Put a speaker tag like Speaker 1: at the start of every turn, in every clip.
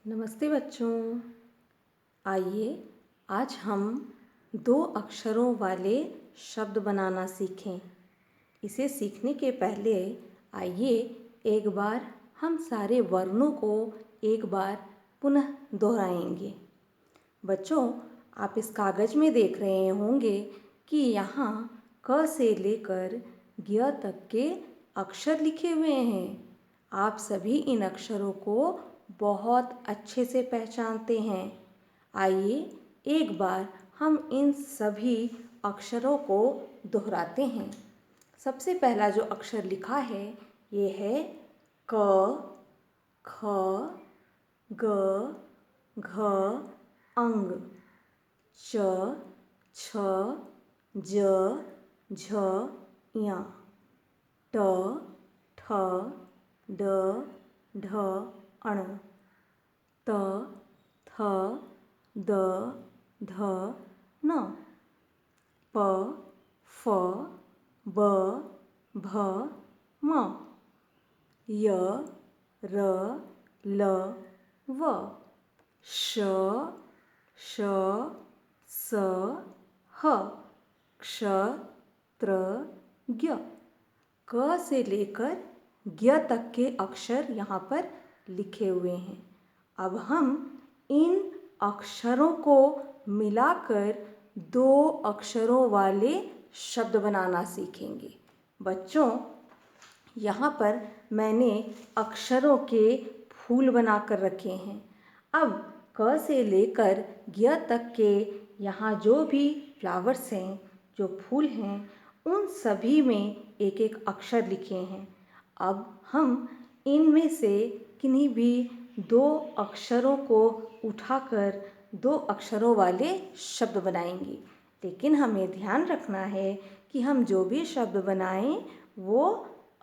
Speaker 1: नमस्ते बच्चों। आइए आज हम दो अक्षरों वाले शब्द बनाना सीखें। इसे सीखने के पहले आइए एक बार हम सारे वर्णों को एक बार पुनः दोहराएंगे। बच्चों, आप इस कागज़ में देख रहे होंगे कि यहाँ क से लेकर ज्ञ तक के अक्षर लिखे हुए हैं। आप सभी इन अक्षरों को बहुत अच्छे से पहचानते हैं। आइए एक बार हम इन सभी अक्षरों को दोहराते हैं। सबसे पहला जो अक्षर लिखा है ये है क, ख, ग, घ, अंग, च, छ, ज, झ, ञ, ट, ठ, ड, ढ, अण, त, थ, द, ध, न, प, फ, ब, भ, म, य, र, ल, व, श, श, स, ह, क्ष, त्र, ज्ञ। क से लेकर ज्ञ तक के अक्षर यहाँ पर लिखे हुए हैं। अब हम इन अक्षरों को मिलाकर दो अक्षरों वाले शब्द बनाना सीखेंगे। बच्चों, यहाँ पर मैंने अक्षरों के फूल बनाकर रखे हैं। अब क से लेकर ज्ञ तक के यहाँ जो भी फ्लावर्स हैं, जो फूल हैं, उन सभी में एक एक अक्षर लिखे हैं। अब हम इनमें से किन्हीं भी दो अक्षरों को उठाकर दो अक्षरों वाले शब्द बनाएंगे। लेकिन हमें ध्यान रखना है कि हम जो भी शब्द बनाएं वो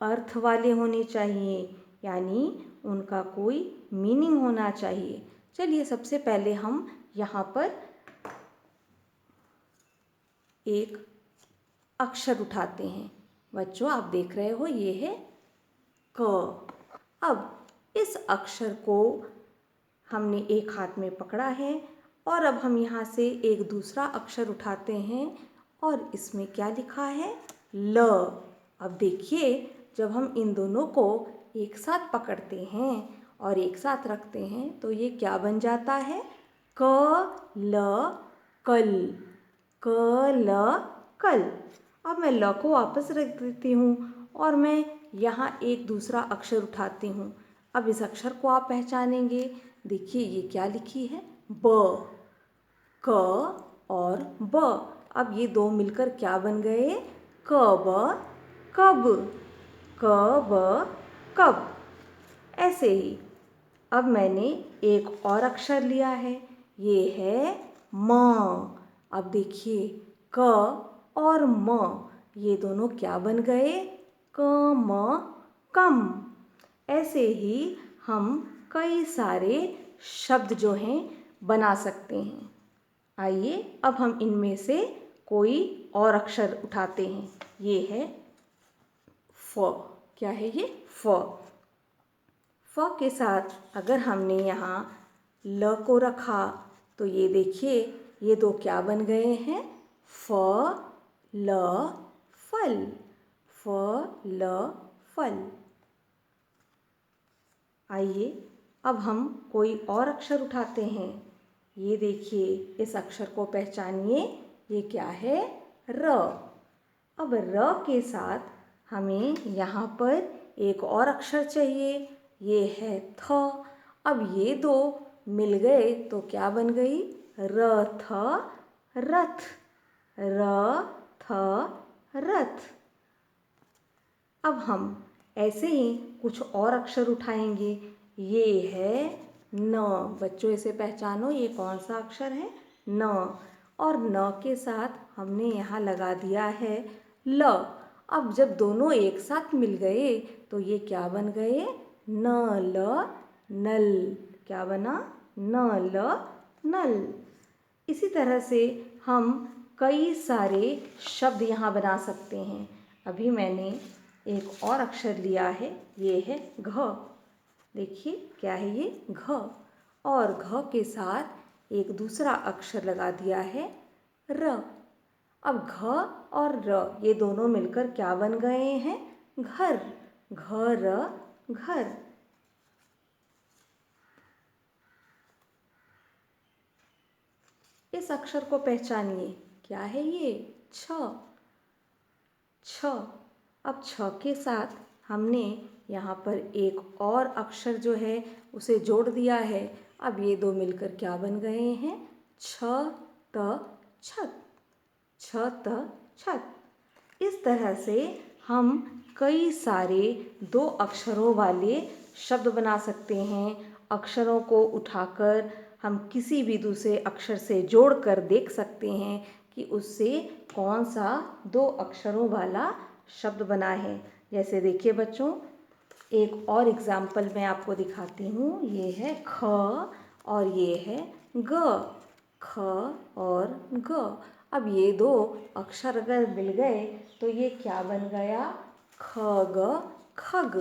Speaker 1: अर्थ वाले होने चाहिए, यानी उनका कोई मीनिंग होना चाहिए। चलिए सबसे पहले हम यहाँ पर एक अक्षर उठाते हैं। बच्चों, आप देख रहे हो ये है क। अब इस अक्षर को हमने एक हाथ में पकड़ा है और अब हम यहाँ से एक दूसरा अक्षर उठाते हैं और इसमें क्या लिखा है? ल। अब देखिए, जब हम इन दोनों को एक साथ पकड़ते हैं और एक साथ रखते हैं तो ये क्या बन जाता है? क ल कल। क ल कल। अब मैं ल को वापस रख देती हूँ और मैं यहाँ एक दूसरा अक्षर उठाती हूँ। अब इस अक्षर को आप पहचानेंगे। देखिए ये क्या लिखी है? ब। क और ब। अब ये दो मिलकर क्या बन गए? क ब कब। क ब कब। ऐसे ही अब मैंने एक और अक्षर लिया है, ये है म। अब देखिए क और म, ये दोनों क्या बन गए? क म कम। ऐसे ही हम कई सारे शब्द जो हैं बना सकते हैं। आइए अब हम इनमें से कोई और अक्षर उठाते हैं। ये है फ। क्या है ये? फ। फ के साथ अगर हमने यहाँ ल को रखा तो ये देखिए ये दो क्या बन गए हैं? फ ल फल। फ ल फल। आइए अब हम कोई और अक्षर उठाते हैं। ये देखिए, इस अक्षर को पहचानिए, ये क्या है? र। अब र के साथ हमें यहाँ पर एक और अक्षर चाहिए, ये है थ। अब ये दो मिल गए तो क्या बन गई? र थ रथ। र थ रथ। अब हम ऐसे ही कुछ और अक्षर उठाएंगे। ये है न। बच्चों, इसे पहचानो, ये कौन सा अक्षर है? न। और न के साथ हमने यहाँ लगा दिया है ल। अब जब दोनों एक साथ मिल गए तो ये क्या बन गए? न ल नल। क्या बना? न ल नल। इसी तरह से हम कई सारे शब्द यहाँ बना सकते हैं। अभी मैंने एक और अक्षर लिया है, ये है घ। देखिए क्या है ये? घ। और घ के साथ एक दूसरा अक्षर लगा दिया है र। अब घ और र ये दोनों मिलकर क्या बन गए हैं? घर। घर, घर। इस अक्षर को पहचानिए, क्या है ये? छ। छ। अब छ के साथ हमने यहाँ पर एक और अक्षर जो है उसे जोड़ दिया है। अब ये दो मिलकर क्या बन गए हैं? छ त छत। छ त छत। इस तरह से हम कई सारे दो अक्षरों वाले शब्द बना सकते हैं। अक्षरों को उठाकर हम किसी भी दूसरे अक्षर से जोड़कर देख सकते हैं कि उससे कौन सा दो अक्षरों वाला शब्द बना है। जैसे देखिए बच्चों, एक और एग्जाम्पल मैं आपको दिखाती हूँ। ये है ख और ये है ग। ख और ग। अब ये दो अक्षर अगर मिल गए तो ये क्या बन गया? ख ग खग।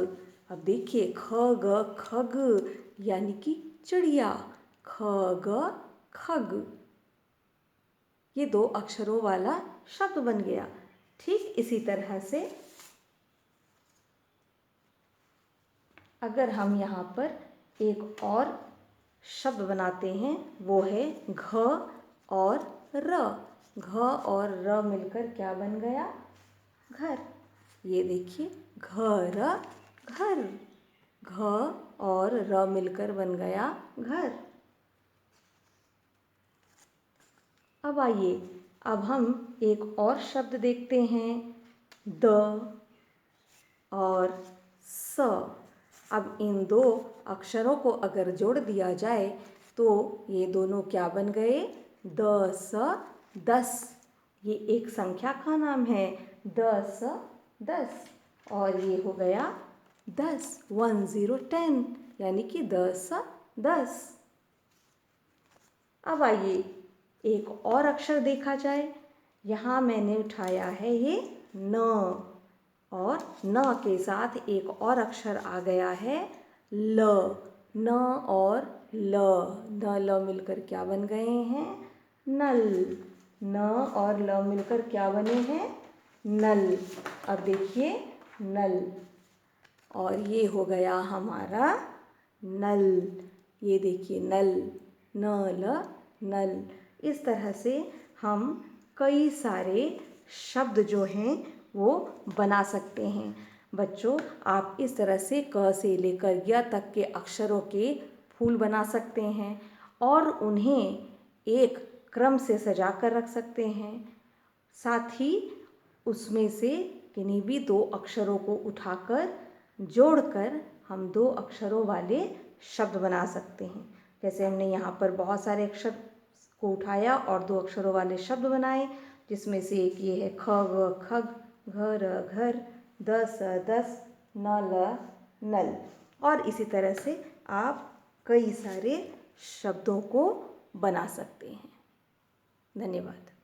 Speaker 1: अब देखिए ख ग खग यानी कि चिड़िया। ख ग खग, ये दो अक्षरों वाला शब्द बन गया। ठीक इसी तरह से अगर हम यहाँ पर एक और शब्द बनाते हैं, वो है घ और र। घ और र मिलकर क्या बन गया? घर। ये देखिए घर, घर। घ और र मिलकर बन गया घर। अब आइए, अब हम एक और शब्द देखते हैं, द और स। अब इन दो अक्षरों को अगर जोड़ दिया जाए तो ये दोनों क्या बन गए? द स दस। ये एक संख्या का नाम है, 10 10। और ये हो गया 10, 10 10, यानी कि 10 10। अब आइए एक और अक्षर देखा जाए। यहाँ मैंने उठाया है ये न, और न के साथ एक और अक्षर आ गया है ल। न और ल, न ल मिलकर क्या बन गए हैं? नल। न और ल मिलकर क्या बने हैं? नल। अब देखिए नल, और ये हो गया हमारा नल। ये देखिए नल, न ल नल। इस तरह से हम कई सारे शब्द जो हैं वो बना सकते हैं। बच्चों, आप इस तरह से क से लेकर य तक के अक्षरों के फूल बना सकते हैं और उन्हें एक क्रम से सजा कर रख सकते हैं। साथ ही उसमें से किन्हीं भी दो अक्षरों को उठाकर जोड़कर हम दो अक्षरों वाले शब्द बना सकते हैं। जैसे हमने यहाँ पर बहुत सारे अक्षर को उठाया और दो अक्षरों वाले शब्द बनाए, जिसमें से एक ये है ख ग खग, घ र घर, द स दस, न ल नल। और इसी तरह से आप कई सारे शब्दों को बना सकते हैं। धन्यवाद।